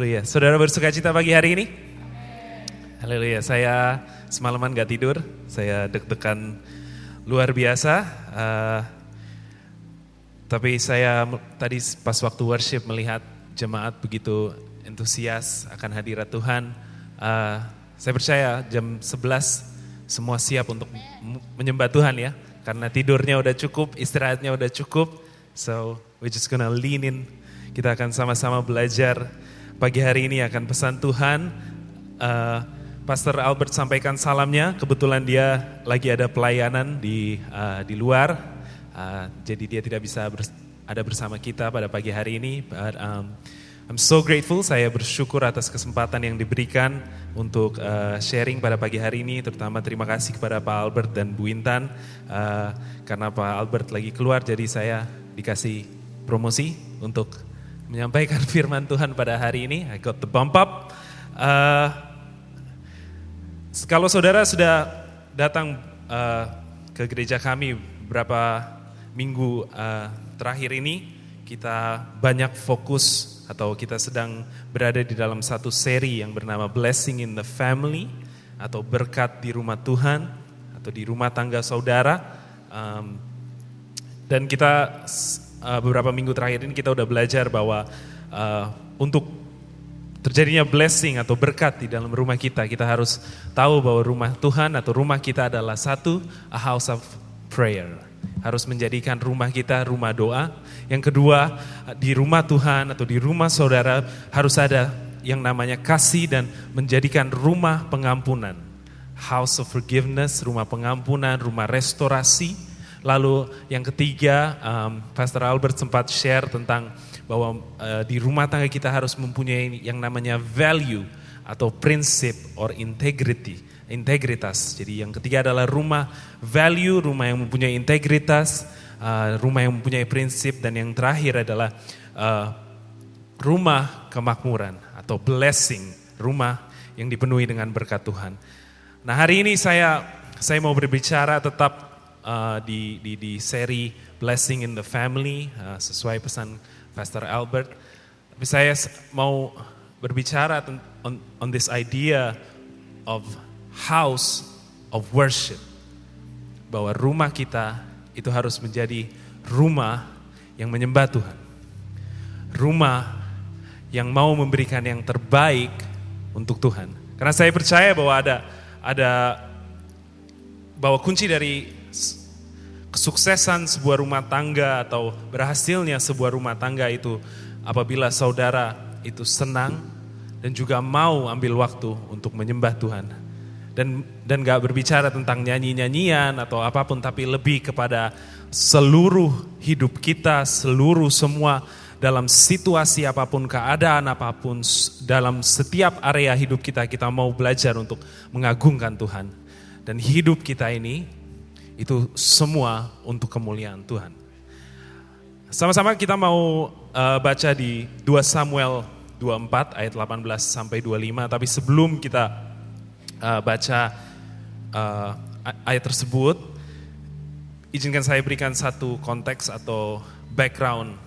Haleluya. Saudara bersuka cita pagi hari ini? Haleluya. Saya semalaman gak tidur. Saya deg-degan luar biasa. Tapi saya tadi pas waktu worship melihat jemaat begitu antusias akan hadirat Tuhan. Saya percaya jam 11 semua siap untuk menyembah Tuhan ya. Karena tidurnya udah cukup, istirahatnya udah cukup. So we're just gonna lean in. Kita akan sama-sama belajar pagi hari ini akan pesan Tuhan. Pastor Albert sampaikan salamnya. Kebetulan dia lagi ada pelayanan di luar. Jadi dia tidak bisa ada bersama kita pada pagi hari ini. But, I'm so grateful. Saya bersyukur atas kesempatan yang diberikan untuk sharing pada pagi hari ini. Terutama terima kasih kepada Pak Albert dan Bu Intan. Karena Pak Albert lagi keluar, jadi saya dikasih promosi untuk menyampaikan firman Tuhan pada hari ini. I got the bump up. Kalau saudara sudah datang ke gereja kami beberapa minggu terakhir ini, kita banyak fokus atau kita sedang berada di dalam satu seri yang bernama Blessing in the Family atau berkat di rumah Tuhan atau di rumah tangga saudara. Dan kita beberapa minggu terakhir ini kita udah belajar bahwa untuk terjadinya blessing atau berkat di dalam rumah kita harus tahu bahwa rumah Tuhan atau rumah kita adalah a house of prayer. Harus menjadikan rumah kita rumah doa. Yang kedua, di rumah Tuhan atau di rumah saudara harus ada yang namanya kasih dan menjadikan rumah pengampunan. House of forgiveness, rumah pengampunan, rumah restorasi. Lalu yang ketiga, Pastor Albert sempat share tentang bahwa di rumah tangga kita harus mempunyai yang namanya value atau prinsip or integritas. Jadi yang ketiga adalah rumah value, rumah yang mempunyai integritas, rumah yang mempunyai prinsip, dan yang terakhir adalah rumah kemakmuran atau blessing, rumah yang dipenuhi dengan berkat Tuhan. Nah hari ini saya mau berbicara tetap di seri Blessing in the Family sesuai pesan Pastor Albert. Tapi saya mau berbicara on this idea of house of worship. Bahwa rumah kita itu harus menjadi rumah yang menyembah Tuhan. Rumah yang mau memberikan yang terbaik untuk Tuhan. Karena saya percaya bahwa bahwa kunci dari kesuksesan sebuah rumah tangga atau berhasilnya sebuah rumah tangga itu apabila saudara itu senang dan juga mau ambil waktu untuk menyembah Tuhan. Dan gak berbicara tentang nyanyi-nyanyian atau apapun, tapi lebih kepada seluruh hidup kita, seluruh semua dalam situasi apapun, keadaan apapun, dalam setiap area hidup kita mau belajar untuk mengagungkan Tuhan. Dan hidup kita ini itu semua untuk kemuliaan Tuhan. Sama-sama kita mau baca di 2 Samuel 24 ayat 18 sampai 25. Tapi sebelum kita baca ayat tersebut, izinkan saya berikan satu konteks atau background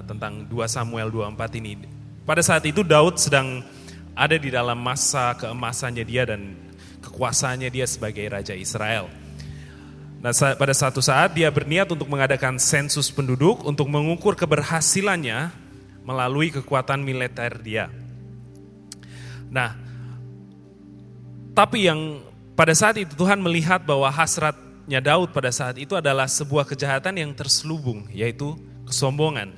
tentang 2 Samuel 24 ini. Pada saat itu Daud sedang ada di dalam masa keemasannya dia dan kekuasaannya dia sebagai Raja Israel. Nah, pada satu saat dia berniat untuk mengadakan sensus penduduk untuk mengukur keberhasilannya melalui kekuatan militer dia. Nah, tapi yang pada saat itu Tuhan melihat bahwa hasratnya Daud pada saat itu adalah sebuah kejahatan yang terselubung, yaitu kesombongan.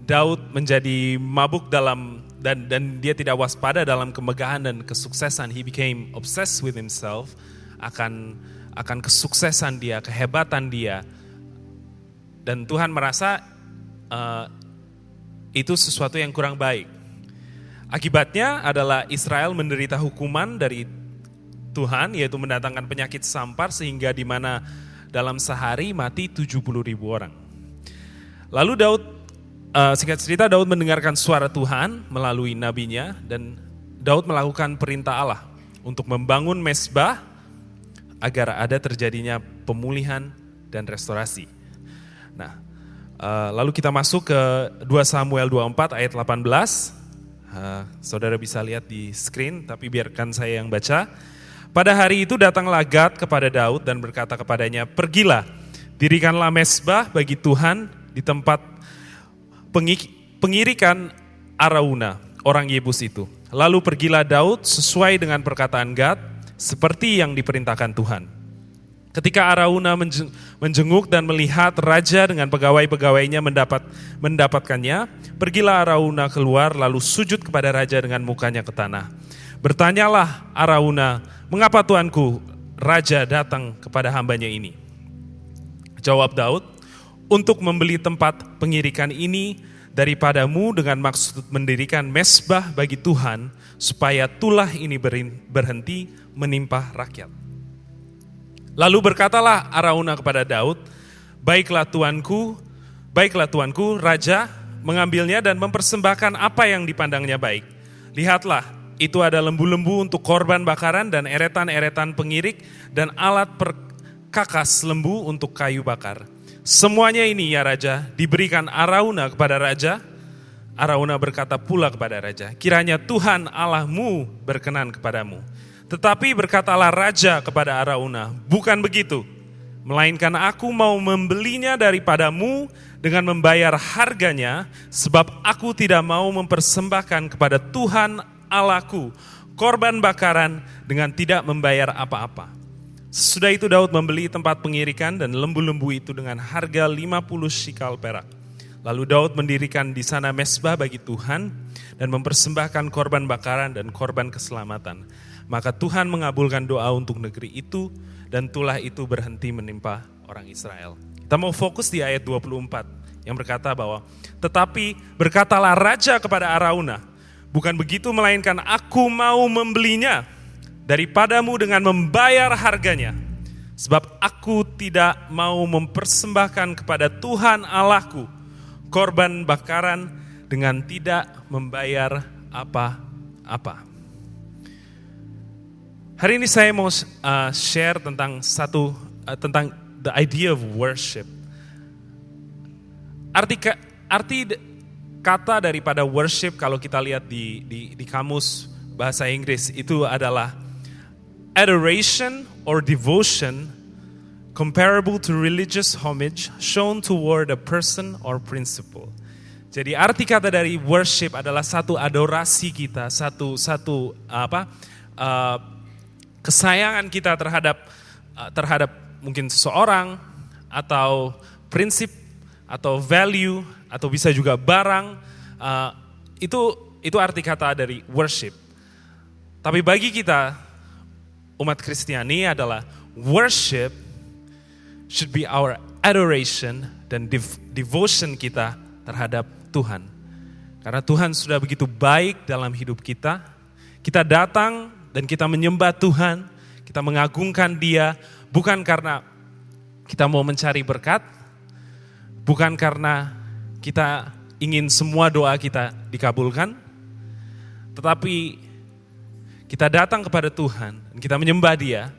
Daud menjadi mabuk dan dia tidak waspada dalam kemegahan dan kesuksesan. He became obsessed with himself akan kesuksesan dia, kehebatan dia. Dan Tuhan merasa itu sesuatu yang kurang baik. Akibatnya adalah Israel menderita hukuman dari Tuhan, yaitu mendatangkan penyakit sampar sehingga di mana dalam sehari mati 70.000 orang. Lalu singkat cerita Daud mendengarkan suara Tuhan melalui nabinya dan Daud melakukan perintah Allah untuk membangun mezbah agar ada terjadinya pemulihan dan restorasi. Nah, lalu kita masuk ke 2 Samuel 24 ayat 18. Saudara bisa lihat di screen, tapi biarkan saya yang baca. Pada hari itu datanglah Gad kepada Daud dan berkata kepadanya, "Pergilah, dirikanlah mezbah bagi Tuhan di tempat pengirikan Arauna, orang Yebus itu." Lalu pergilah Daud sesuai dengan perkataan Gad, seperti yang diperintahkan Tuhan. Ketika Arauna menjenguk dan melihat raja dengan pegawai-pegawainya mendapatkannya, pergilah Arauna keluar lalu sujud kepada raja dengan mukanya ke tanah. Bertanyalah Arauna, "Mengapa tuanku raja datang kepada hambanya ini?" Jawab Daud, "Untuk membeli tempat pengirikan ini daripadamu dengan maksud mendirikan mezbah bagi Tuhan, supaya tulah ini berhenti menimpa rakyat." Lalu berkatalah Arauna kepada Daud, baiklah tuanku, raja mengambilnya dan mempersembahkan apa yang dipandangnya baik. Lihatlah, itu ada lembu-lembu untuk korban bakaran dan eretan-eretan pengirik dan alat perkakas lembu untuk kayu bakar. Semuanya ini ya raja, diberikan Arauna kepada raja. Arauna berkata pula kepada raja, "Kiranya Tuhan Allahmu berkenan kepadamu." Tetapi berkatalah raja kepada Arauna, "Bukan begitu, melainkan aku mau membelinya daripadamu dengan membayar harganya, sebab aku tidak mau mempersembahkan kepada Tuhan Allahku korban bakaran dengan tidak membayar apa-apa." Sesudah itu Daud membeli tempat pengirikan dan lembu-lembu itu dengan harga 50 shikal perak. Lalu Daud mendirikan di sana mezbah bagi Tuhan dan mempersembahkan korban bakaran dan korban keselamatan. Maka Tuhan mengabulkan doa untuk negeri itu dan tulah itu berhenti menimpa orang Israel. Kita mau fokus di ayat 24 yang berkata bahwa, "Tetapi berkatalah raja kepada Arauna, bukan begitu melainkan aku mau membelinya daripadamu dengan membayar harganya. Sebab aku tidak mau mempersembahkan kepada Tuhan Allahku korban bakaran dengan tidak membayar apa-apa." Hari ini saya mau share tentang tentang the idea of worship. Arti kata daripada worship kalau kita lihat di kamus bahasa Inggris itu adalah adoration or devotion comparable to religious homage shown toward a person or principle. Jadi arti kata dari worship adalah satu adorasi kita, satu kesayangan kita terhadap mungkin seseorang atau prinsip atau value atau bisa juga barang, itu arti kata dari worship. Tapi bagi kita umat Kristiani adalah worship should be our adoration dan devotion kita terhadap Tuhan. Karena Tuhan sudah begitu baik dalam hidup kita. Kita datang dan kita menyembah Tuhan, kita mengagungkan Dia, bukan karena kita mau mencari berkat, bukan karena kita ingin semua doa kita dikabulkan, tetapi kita datang kepada Tuhan, dan kita menyembah Dia,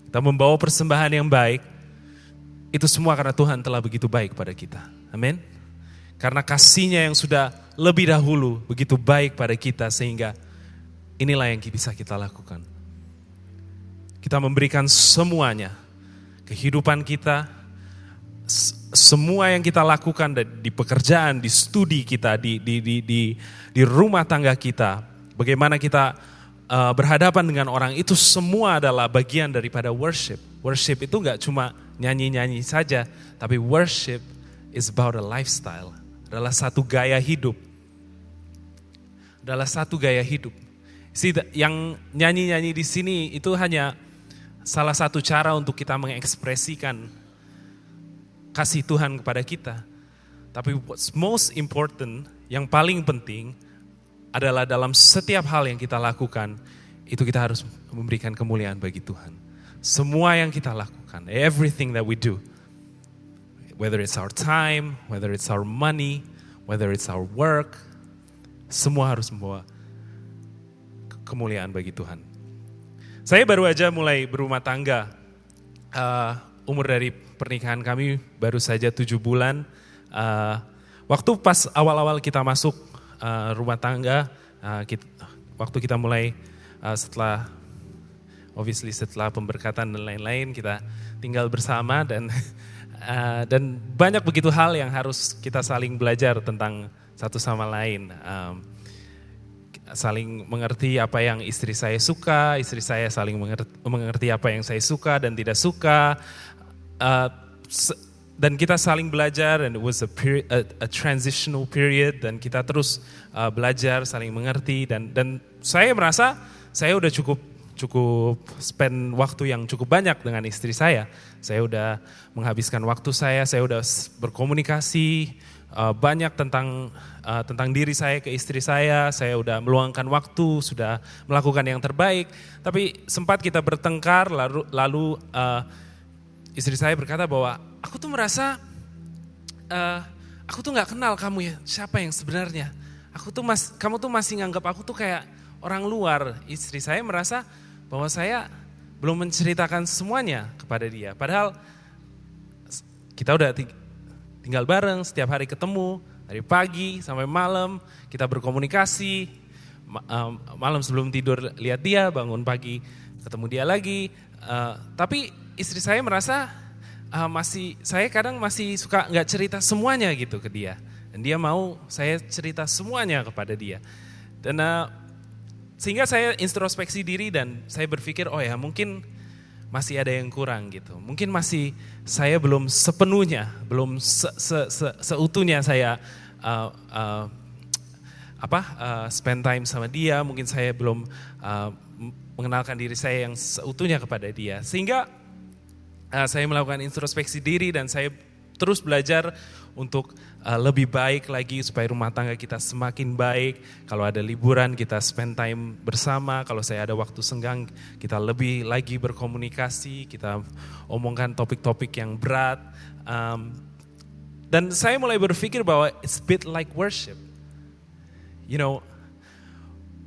kita membawa persembahan yang baik, itu semua karena Tuhan telah begitu baik pada kita. Amin. Karena kasih-Nya yang sudah lebih dahulu begitu baik pada kita sehingga inilah yang bisa kita lakukan. Kita memberikan semuanya, kehidupan kita, semua yang kita lakukan di pekerjaan, di studi kita, di rumah tangga kita, bagaimana kita berhadapan dengan orang, itu semua adalah bagian daripada worship. Worship itu gak cuma nyanyi-nyanyi saja, tapi worship is about a lifestyle, adalah satu gaya hidup. Yang nyanyi-nyanyi di sini itu hanya salah satu cara untuk kita mengekspresikan kasih Tuhan kepada kita. Tapi what's most important, yang paling penting adalah dalam setiap hal yang kita lakukan, itu kita harus memberikan kemuliaan bagi Tuhan. Semua yang kita lakukan, everything that we do, whether it's our time, whether it's our money, whether it's our work, semua harus membawa kemuliaan bagi Tuhan. Saya baru aja mulai berumah tangga. Umur dari pernikahan kami baru saja 7 bulan. Waktu pas awal-awal kita masuk rumah tangga, waktu kita mulai setelah pemberkatan dan lain-lain, kita tinggal bersama dan banyak begitu hal yang harus kita saling belajar tentang satu sama lain. Saling mengerti apa yang istri saya suka, istri saya saling mengerti apa yang saya suka dan tidak suka. Dan kita saling belajar, and it was a transitional period, dan kita terus belajar, saling mengerti, dan saya merasa saya udah cukup spend waktu yang cukup banyak dengan istri saya. Saya udah menghabiskan waktu saya udah berkomunikasi banyak tentang diri saya ke istri saya udah meluangkan waktu, sudah melakukan yang terbaik. Tapi sempat kita bertengkar, lalu istri saya berkata bahwa aku tuh merasa aku tuh nggak kenal kamu ya, siapa yang sebenarnya. Kamu tuh masih nganggap aku tuh kayak orang luar. Istri saya merasa bahwa saya belum menceritakan semuanya kepada dia. Padahal kita udah tinggal bareng, setiap hari ketemu, dari pagi sampai malam, kita berkomunikasi, malam sebelum tidur lihat dia, bangun pagi ketemu dia lagi. Tapi istri saya merasa saya kadang masih suka nggak cerita semuanya gitu ke dia. Dan dia mau saya cerita semuanya kepada dia. Dan sehingga saya introspeksi diri dan saya berpikir, oh ya mungkin masih ada yang kurang gitu. Mungkin masih saya belum sepenuhnya, belum seutuhnya saya spend time sama dia. Mungkin saya belum mengenalkan diri saya yang seutuhnya kepada dia. Sehingga saya melakukan introspeksi diri dan saya terus belajar untuk lebih baik lagi supaya rumah tangga kita semakin baik. Kalau ada liburan kita spend time bersama, kalau saya ada waktu senggang kita lebih lagi berkomunikasi, kita omongkan topik-topik yang berat. Dan saya mulai berpikir bahwa it's a bit like worship. You know,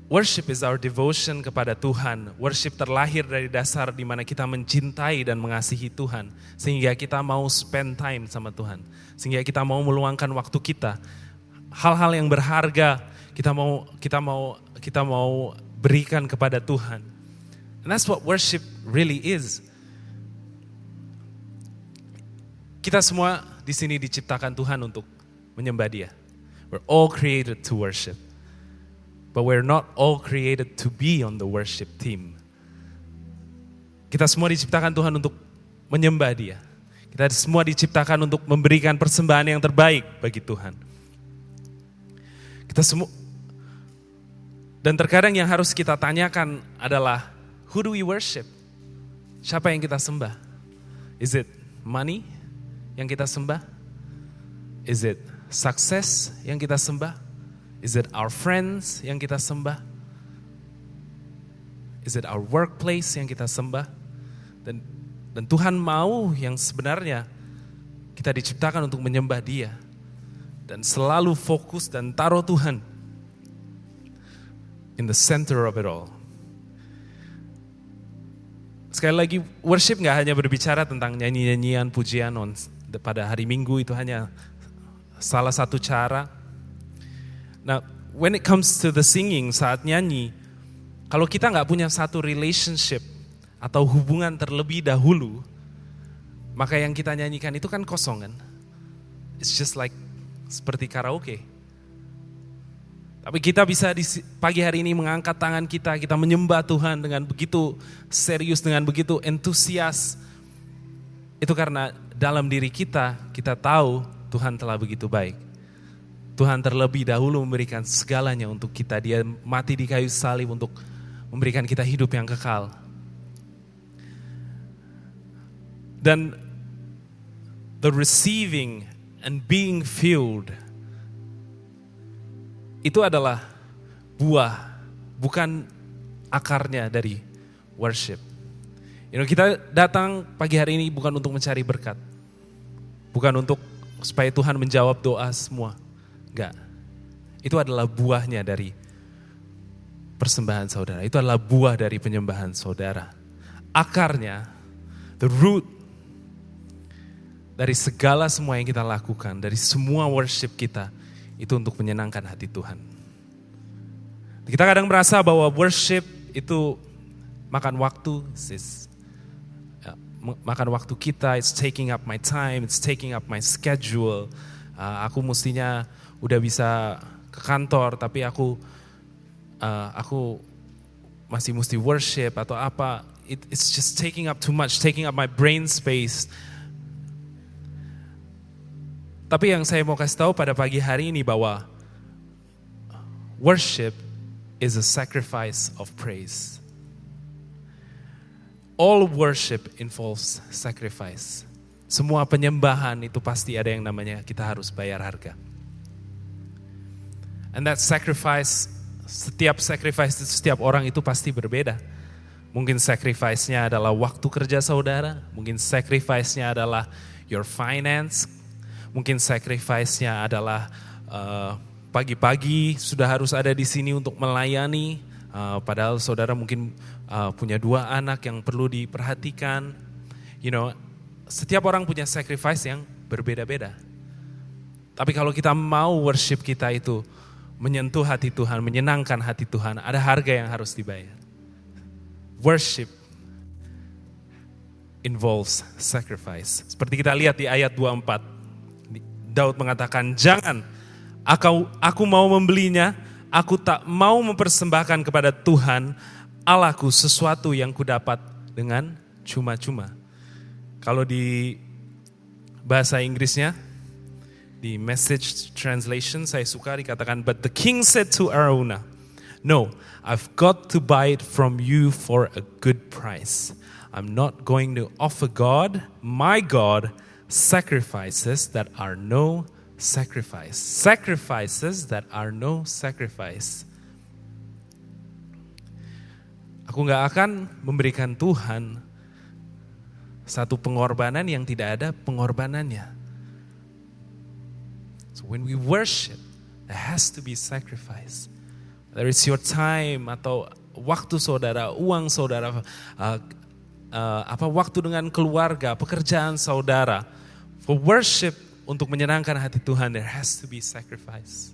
worship is our devotion kepada Tuhan. Worship terlahir dari dasar di mana kita mencintai dan mengasihi Tuhan. Sehingga kita mau spend time sama Tuhan. Sehingga kita mau meluangkan waktu kita. Hal-hal yang berharga kita mau berikan kepada Tuhan. And that's what worship really is. Kita semua di sini diciptakan Tuhan untuk menyembah Dia. We're all created to worship. But we're not all created to be on the worship team. Kita semua diciptakan Tuhan untuk menyembah Dia. Kita semua diciptakan untuk memberikan persembahan yang terbaik bagi Tuhan. Kita semua, dan terkadang yang harus kita tanyakan adalah, who do we worship? Siapa yang kita sembah? Is it money yang kita sembah? Is it success yang kita sembah? Is it our friends yang kita sembah? Is it our workplace yang kita sembah? Dan Tuhan mau yang sebenarnya kita diciptakan untuk menyembah Dia. Dan selalu fokus dan taruh Tuhan in the center of it all. Sekali lagi, worship gak hanya berbicara tentang nyanyi-nyanyian pujian pada hari Minggu, itu hanya salah satu cara. Nah, when it comes to the singing, saat nyanyi, kalau kita gak punya satu relationship atau hubungan terlebih dahulu, maka yang kita nyanyikan itu kan kosong kan. It's just like seperti karaoke. Tapi kita bisa di pagi hari ini mengangkat tangan kita menyembah Tuhan dengan begitu serius, dengan begitu entusias. Itu karena dalam diri kita tahu Tuhan telah begitu baik. Tuhan terlebih dahulu memberikan segalanya untuk kita. Dia mati di kayu salib untuk memberikan kita hidup yang kekal. Dan the receiving and being filled itu adalah buah, bukan akarnya dari worship. Kita datang pagi hari ini bukan untuk mencari berkat. Bukan untuk supaya Tuhan menjawab doa semua. Enggak. Itu adalah buahnya dari persembahan saudara. Itu adalah buah dari penyembahan saudara. Akarnya, the root dari segala semua yang kita lakukan, dari semua worship kita, itu untuk menyenangkan hati Tuhan. Kita kadang merasa bahwa worship itu makan waktu, makan waktu kita, it's taking up my time, it's taking up my schedule. Aku mestinya udah bisa ke kantor, tapi aku masih mesti worship atau apa. It's just taking up too much, taking up my brain space. Tapi yang saya mau kasih tahu pada pagi hari ini bahwa worship is a sacrifice of praise. All worship involves sacrifice. Semua penyembahan itu pasti ada yang namanya kita harus bayar harga. And that sacrifice, setiap sacrifice itu setiap orang itu pasti berbeda. Mungkin sacrifice-nya adalah waktu kerja saudara, mungkin sacrifice-nya adalah your finance, mungkin sacrifice-nya adalah pagi-pagi sudah harus ada di sini untuk melayani, padahal saudara mungkin punya 2 anak yang perlu diperhatikan. Setiap orang punya sacrifice yang berbeda-beda. Tapi kalau kita mau worship kita itu menyentuh hati Tuhan, menyenangkan hati Tuhan, ada harga yang harus dibayar. Worship involves sacrifice. Seperti kita lihat di ayat 24, Daud mengatakan, jangan, aku mau membelinya, aku tak mau mempersembahkan kepada Tuhan Allahku sesuatu yang kudapat dengan cuma-cuma. Kalau di bahasa Inggrisnya, di Message Translation saya suka dikatakan, but the king said to Araunah, no, I've got to buy it from you for a good price. I'm not going to offer God, my God, sacrifices that are no sacrifice. Sacrifices that are no sacrifice. Aku gak akan memberikan Tuhan satu pengorbanan yang tidak ada pengorbanannya. So when we worship, there has to be sacrifice. There is your time atau waktu saudara, uang saudara, waktu dengan keluarga, pekerjaan saudara. For worship, untuk menyenangkan hati Tuhan, there has to be sacrifice.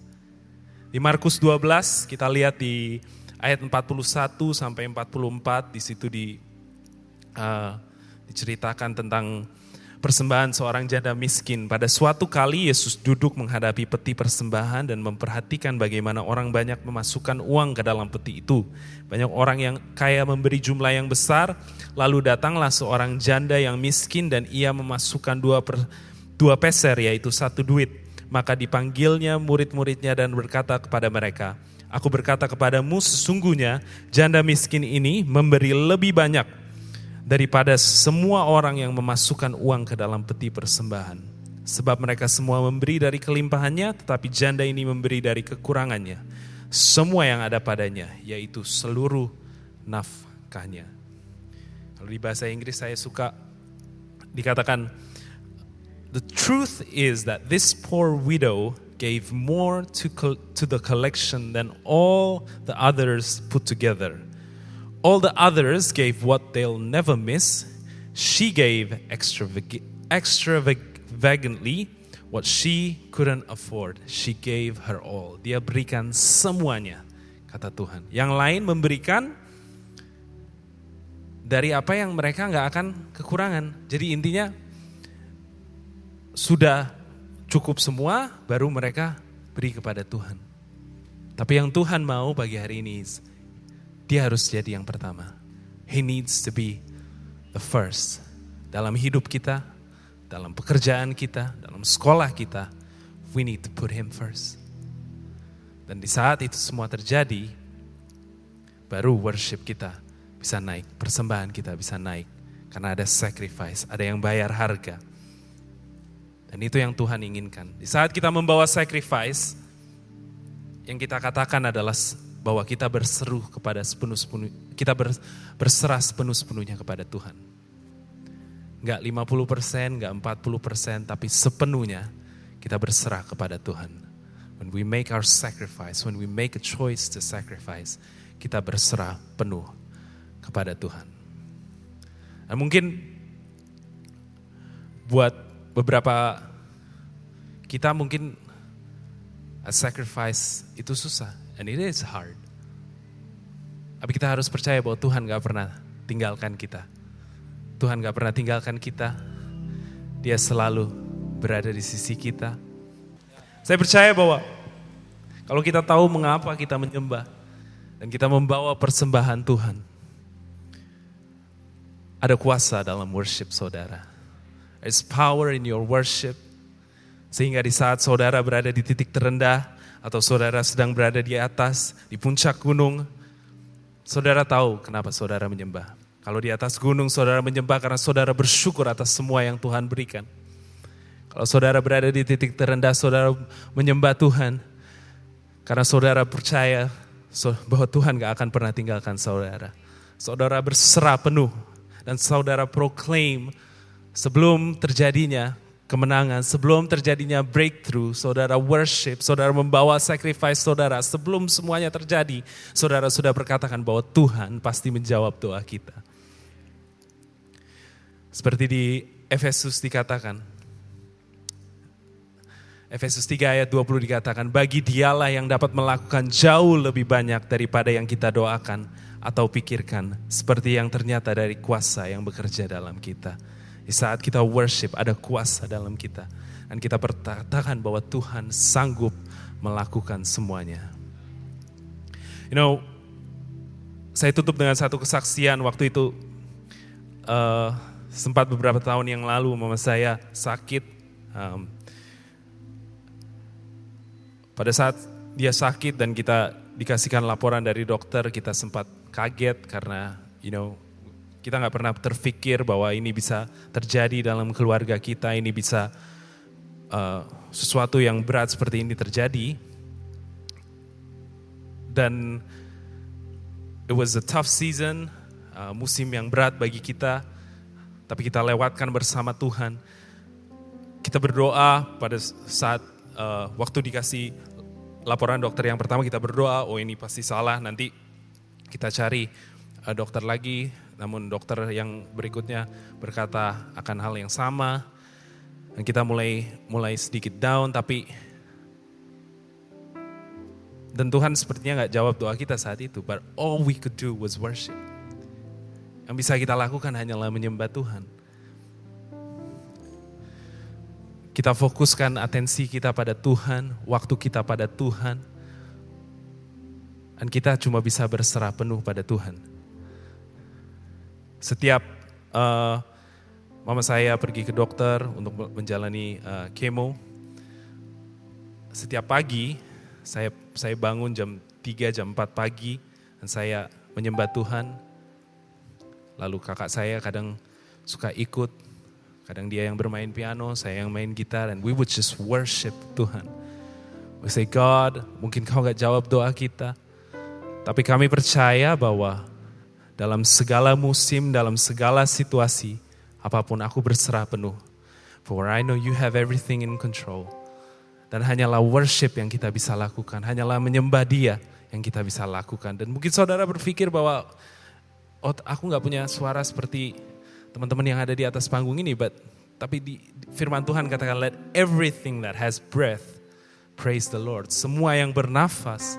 Di Markus 12 kita lihat di ayat 41 sampai 44, di situ diceritakan tentang persembahan seorang janda miskin. Pada suatu kali Yesus duduk menghadapi peti persembahan dan memperhatikan bagaimana orang banyak memasukkan uang ke dalam peti itu. Banyak orang yang kaya memberi jumlah yang besar, lalu datanglah seorang janda yang miskin dan ia memasukkan 2 peser, yaitu 1 duit. Maka dipanggilnya murid-muridnya dan berkata kepada mereka, aku berkata kepadamu, sesungguhnya janda miskin ini memberi lebih banyak daripada semua orang yang memasukkan uang ke dalam peti persembahan. Sebab mereka semua memberi dari kelimpahannya, tetapi janda ini memberi dari kekurangannya. Semua yang ada padanya, yaitu seluruh nafkahnya. Kalau di bahasa Inggris saya suka dikatakan, the truth is that this poor widow gave more to the collection than all the others put together. All the others gave what they'll never miss. She gave extravagantly what she couldn't afford. She gave her all. Dia berikan semuanya, kata Tuhan. Yang lain memberikan dari apa yang mereka gak akan kekurangan. Jadi intinya sudah cukup semua, baru mereka beri kepada Tuhan. Tapi yang Tuhan mau pagi hari ini, dia harus jadi yang pertama. He needs to be the first. Dalam hidup kita, dalam pekerjaan kita, dalam sekolah kita, we need to put him first. Dan di saat itu semua terjadi, baru worship kita bisa naik, persembahan kita bisa naik. Karena ada sacrifice, ada yang bayar harga. Dan itu yang Tuhan inginkan. Di saat kita membawa sacrifice, yang kita katakan adalah bahwa kita berseru kepada kita berserah sepenuh-sepenuhnya kepada Tuhan. Enggak 50%, enggak 40%, tapi sepenuhnya kita berserah kepada Tuhan. When we make our sacrifice, when we make a choice to sacrifice, kita berserah penuh kepada Tuhan. Nah, mungkin buat beberapa kita mungkin a sacrifice itu susah, and it is hard. Tapi kita harus percaya bahwa Tuhan gak pernah tinggalkan kita. Tuhan gak pernah tinggalkan kita. Dia selalu berada di sisi kita. Saya percaya bahwa kalau kita tahu mengapa kita menyembah dan kita membawa persembahan Tuhan, ada kuasa dalam worship saudara. There's power in your worship. Sehingga di saat saudara berada di titik terendah atau saudara sedang berada di atas, di puncak gunung, saudara tahu kenapa saudara menyembah. Kalau di atas gunung saudara menyembah karena saudara bersyukur atas semua yang Tuhan berikan. Kalau saudara berada di titik terendah, saudara menyembah Tuhan karena saudara percaya bahwa Tuhan gak akan pernah tinggalkan saudara. Saudara berserah penuh dan saudara proclaim sebelum terjadinya kemenangan, sebelum terjadinya breakthrough, saudara worship, saudara membawa sacrifice saudara. Sebelum semuanya terjadi, saudara sudah berkatakan bahwa Tuhan pasti menjawab doa kita. Seperti di Efesus dikatakan, Efesus 3 ayat 20 dikatakan, bagi dialah yang dapat melakukan jauh lebih banyak daripada yang kita doakan atau pikirkan, seperti yang ternyata dari kuasa yang bekerja dalam kita. Di saat kita worship, ada kuasa dalam kita. Dan kita berkatakan bahwa Tuhan sanggup melakukan semuanya. You know, saya tutup dengan satu kesaksian waktu itu. Sempat beberapa tahun yang lalu mama saya sakit. Pada saat dia sakit dan kita dikasihkan laporan dari dokter, kita sempat kaget karena kita gak pernah terfikir bahwa ini bisa terjadi dalam keluarga kita, ini bisa sesuatu yang berat seperti ini terjadi. Dan it was a tough season, musim yang berat bagi kita, tapi kita lewatkan bersama Tuhan. Kita berdoa pada saat waktu dikasih laporan dokter yang pertama, kita berdoa, oh ini pasti salah, nanti kita cari dokter lagi. Namun dokter yang berikutnya berkata akan hal yang sama. Dan kita mulai sedikit down, dan Tuhan sepertinya gak jawab doa kita saat itu. But all we could do was worship. Yang bisa kita lakukan hanyalah menyembah Tuhan. Kita fokuskan atensi kita pada Tuhan, waktu kita pada Tuhan. Dan kita cuma bisa berserah penuh pada Tuhan. Setiap mama saya pergi ke dokter untuk menjalani kemo, setiap pagi saya bangun jam 3, jam 4 pagi dan saya menyembah Tuhan. Lalu kakak saya kadang suka ikut, kadang dia yang bermain piano, saya yang main gitar, and we would just worship Tuhan. We say, God, mungkin kau gak jawab doa kita, tapi kami percaya bahwa dalam segala musim, dalam segala situasi, apapun aku berserah penuh. For I know you have everything in control. Dan hanyalah worship yang kita bisa lakukan, hanyalah menyembah Dia yang kita bisa lakukan. Dan mungkin saudara berpikir bahwa, oh aku gak punya suara seperti teman-teman yang ada di atas panggung ini, tapi di firman Tuhan katakan, let everything that has breath praise the Lord. Semua yang bernafas,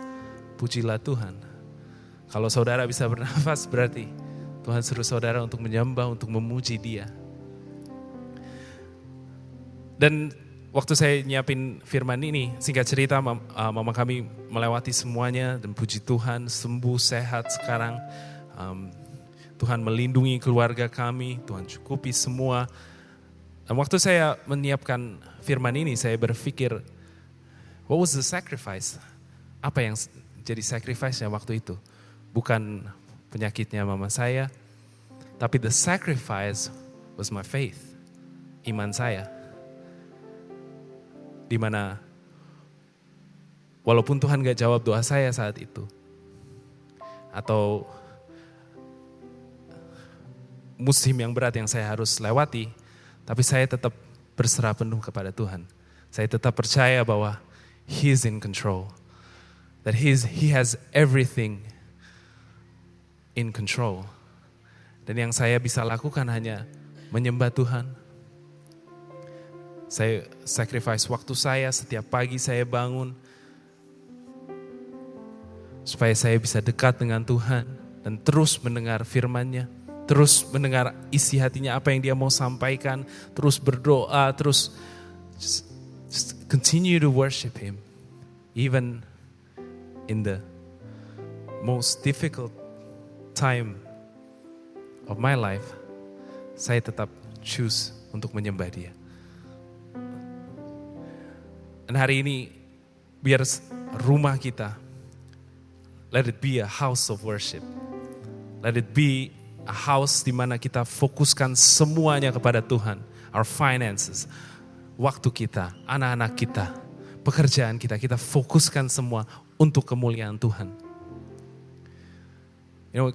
pujilah Tuhan. Kalau saudara bisa bernafas, berarti Tuhan suruh saudara untuk menyembah, untuk memuji Dia. Dan waktu saya nyiapin firman ini, singkat cerita mama kami melewati semuanya dan puji Tuhan, sembuh, sehat sekarang. Tuhan melindungi keluarga kami, Tuhan cukupi semua. Dan waktu saya menyiapkan firman ini, saya berpikir, what was the sacrifice? Apa yang jadi sacrifice-nya waktu itu? Bukan penyakitnya mama saya, tapi the sacrifice was my faith, iman saya. Dimana walaupun Tuhan gak jawab doa saya saat itu, atau musim yang berat yang saya harus lewati, tapi saya tetap berserah penuh kepada Tuhan. Saya tetap percaya bahwa He is in control, that He has everything in control. Dan yang saya bisa lakukan hanya menyembah Tuhan. Saya sacrifice waktu saya, setiap pagi saya bangun supaya saya bisa dekat dengan Tuhan. dan terus mendengar firman-Nya, terus mendengar isi hatinya apa yang dia mau sampaikan, terus berdoa, terus just continue to worship Him. Even in the most difficult time of my life, saya tetap choose untuk menyembah Dia. Dan hari ini, biar rumah kita, let it be a house of worship. Let it be a house di mana kita fokuskan semuanya kepada Tuhan. Our finances, waktu kita, anak-anak kita, pekerjaan kita, kita fokuskan semua untuk kemuliaan Tuhan.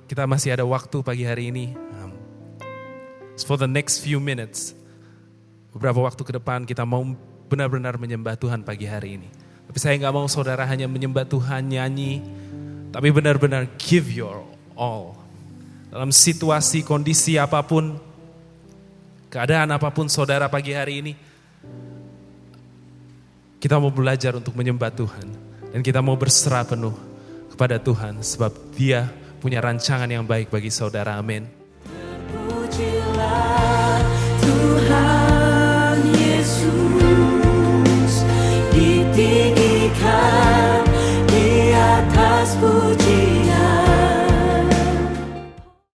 Kita masih ada waktu pagi hari ini. For the next few minutes, beberapa waktu ke depan kita mau benar-benar menyembah Tuhan pagi hari ini. Tapi saya gak mau saudara hanya menyembah Tuhan, nyanyi, tapi benar-benar give your all. Dalam situasi, kondisi apapun, keadaan apapun saudara pagi hari ini, kita mau belajar untuk menyembah Tuhan. Dan kita mau berserah penuh kepada Tuhan, sebab Dia punya rancangan yang baik bagi saudara. Amin. Terpujilah